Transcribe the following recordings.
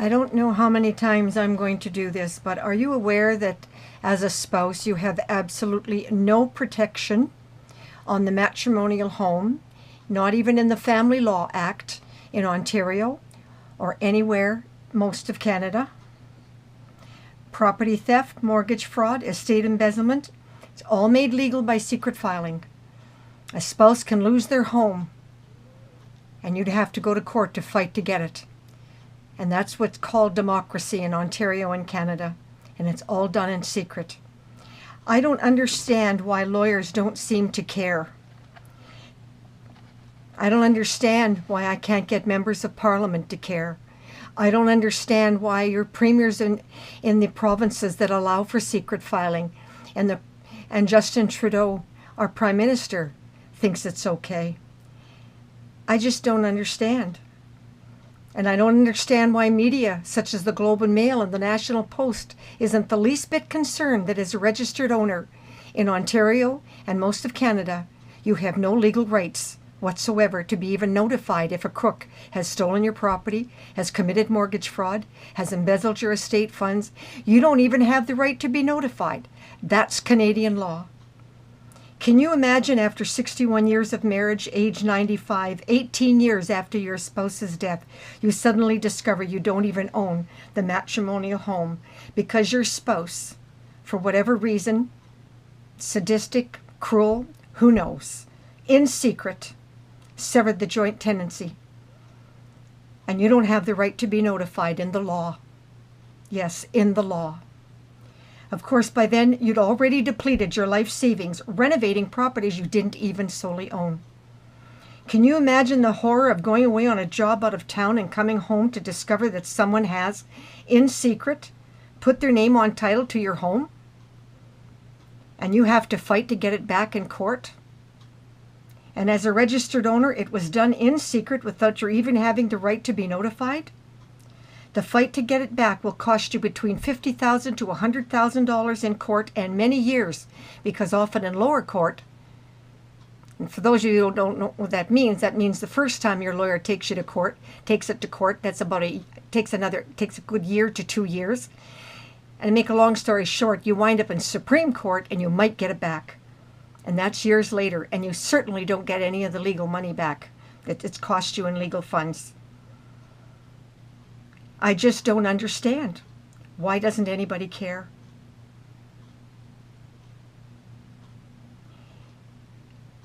I don't know how many times I'm going to do this, but are you aware that as a spouse you have absolutely no protection on the matrimonial home, not even in the Family Law Act in Ontario or anywhere most of Canada? Property theft, mortgage fraud, estate embezzlement, it's all made legal by secret filing. A spouse can lose their home and you'd have to go to court to fight to get it. And that's what's called democracy in Ontario and Canada. And it's all done in secret. I don't understand why lawyers don't seem to care. I don't understand why I can't get members of parliament to care. I don't understand why your premiers in the provinces that allow for secret filing and Justin Trudeau, our prime minister, thinks it's okay. I just don't understand. And I don't understand why media, such as the Globe and Mail and the National Post, isn't the least bit concerned that as a registered owner in Ontario and most of Canada, you have no legal rights whatsoever to be even notified if a crook has stolen your property, has committed mortgage fraud, has embezzled your estate funds. You don't even have the right to be notified. That's Canadian law. Can you imagine after 61 years of marriage, age 95, 18 years after your spouse's death, you suddenly discover you don't even own the matrimonial home because your spouse, for whatever reason, sadistic, cruel, who knows, in secret, severed the joint tenancy. And you don't have the right to be notified in the law. Yes, in the law. Of course, by then, you'd already depleted your life savings renovating properties you didn't even solely own. Can you imagine the horror of going away on a job out of town and coming home to discover that someone has, in secret, put their name on title to your home? And you have to fight to get it back in court? And as a registered owner, it was done in secret without your even having the right to be notified? The fight to get it back will cost you between $50,000 to $100,000 in court and many years, because often in lower court, and for those of you who don't know what that means the first time your lawyer takes it to court, takes a good year to 2 years. And to make a long story short, you wind up in Supreme Court and you might get it back. And that's years later, and you certainly don't get any of the legal money back that it's cost you in legal funds. I just don't understand. Why doesn't anybody care?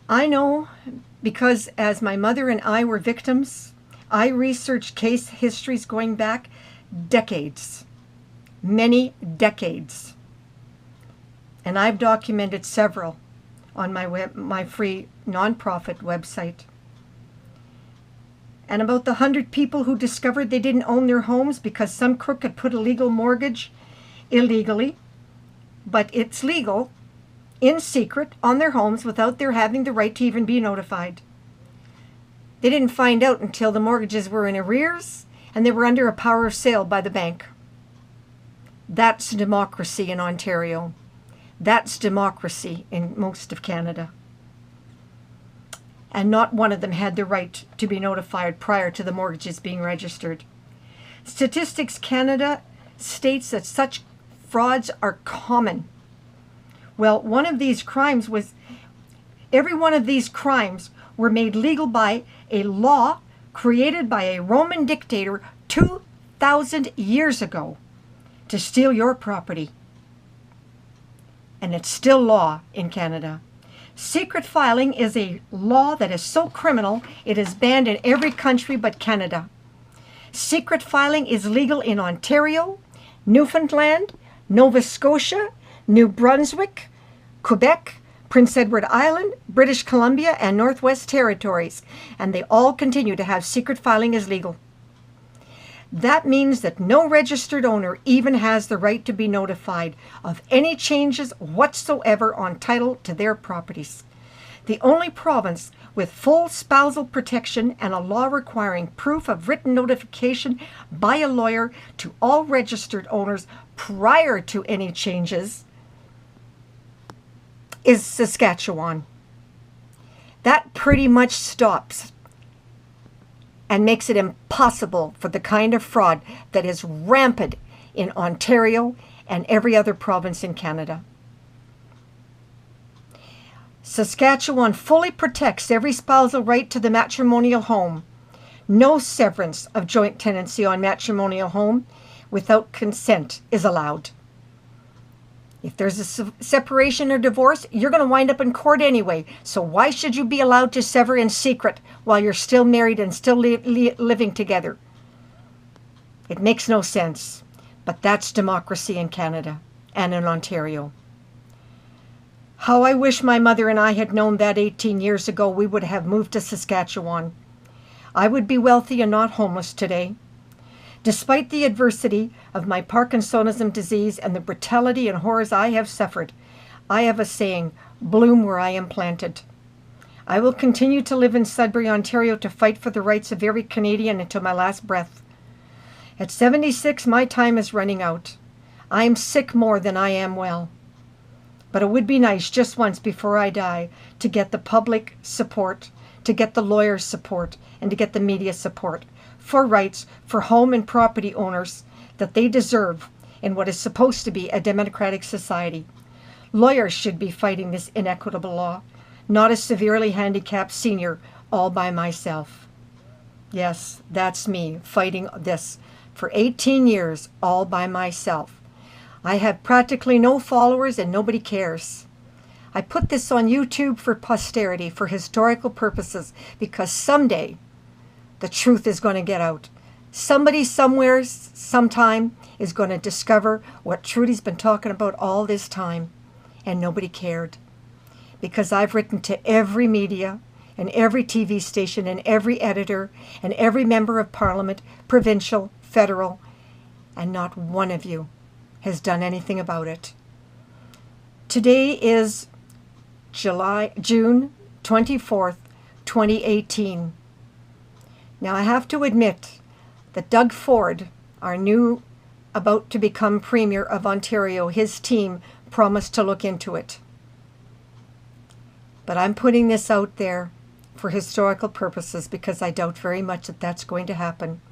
I know because as my mother and I were victims, I researched case histories going back decades, many decades. And I've documented several on my free nonprofit website. And about the 100 people who discovered they didn't own their homes because some crook had put a legal mortgage illegally, but it's legal, in secret, on their homes without their having the right to even be notified. They didn't find out until the mortgages were in arrears and they were under a power of sale by the bank. That's democracy in Ontario. That's democracy in most of Canada. And not one of them had the right to be notified prior to the mortgages being registered. Statistics Canada states that such frauds are common. Well, every one of these crimes were made legal by a law created by a Roman dictator 2,000 years ago to steal your property. And it's still law in Canada. Secret filing is a law that is so criminal, it is banned in every country but Canada. Secret filing is legal in Ontario, Newfoundland, Nova Scotia, New Brunswick, Quebec, Prince Edward Island, British Columbia, and Northwest Territories, and they all continue to have secret filing as legal. That means that no registered owner even has the right to be notified of any changes whatsoever on title to their properties. The only province with full spousal protection and a law requiring proof of written notification by a lawyer to all registered owners prior to any changes is Saskatchewan. That pretty much stops and makes it impossible for the kind of fraud that is rampant in Ontario and every other province in Canada. Saskatchewan fully protects every spousal right to the matrimonial home. No severance of joint tenancy on matrimonial home without consent is allowed. If there's a separation or divorce, you're going to wind up in court anyway. So why should you be allowed to sever in secret while you're still married and still living together? It makes no sense. But that's democracy in Canada and in Ontario. How I wish my mother and I had known that 18 years ago we would have moved to Saskatchewan. I would be wealthy and not homeless today. Despite the adversity of my Parkinsonism disease and the brutality and horrors I have suffered, I have a saying, bloom where I am planted. I will continue to live in Sudbury, Ontario to fight for the rights of every Canadian until my last breath. At 76, my time is running out. I am sick more than I am well. But it would be nice just once before I die to get the public support, to get the lawyers' support, and to get the media support for rights for home and property owners that they deserve in what is supposed to be a democratic society. Lawyers should be fighting this inequitable law, not a severely handicapped senior all by myself. Yes, that's me fighting this for 18 years all by myself. I have practically no followers and nobody cares. I put this on YouTube for posterity, for historical purposes, because someday the truth is going to get out. Somebody somewhere, sometime, is going to discover what Trudy's been talking about all this time, and nobody cared. Because I've written to every media, and every TV station, and every editor, and every member of Parliament, provincial, federal, and not one of you has done anything about it. Today is June 24th, 2018. Now I have to admit that Doug Ford, our new, about to become Premier of Ontario, his team promised to look into it. But I'm putting this out there for historical purposes because I doubt very much that that's going to happen.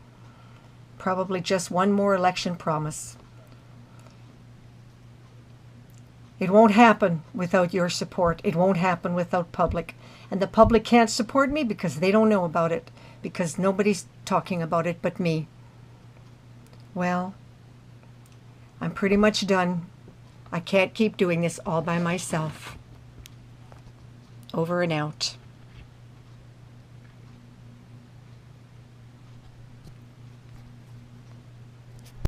Probably just one more election promise. It won't happen without your support. It won't happen without public. And the public can't support me because they don't know about it, because nobody's talking about it but me. Well, I'm pretty much done. I can't keep doing this all by myself. Over and out.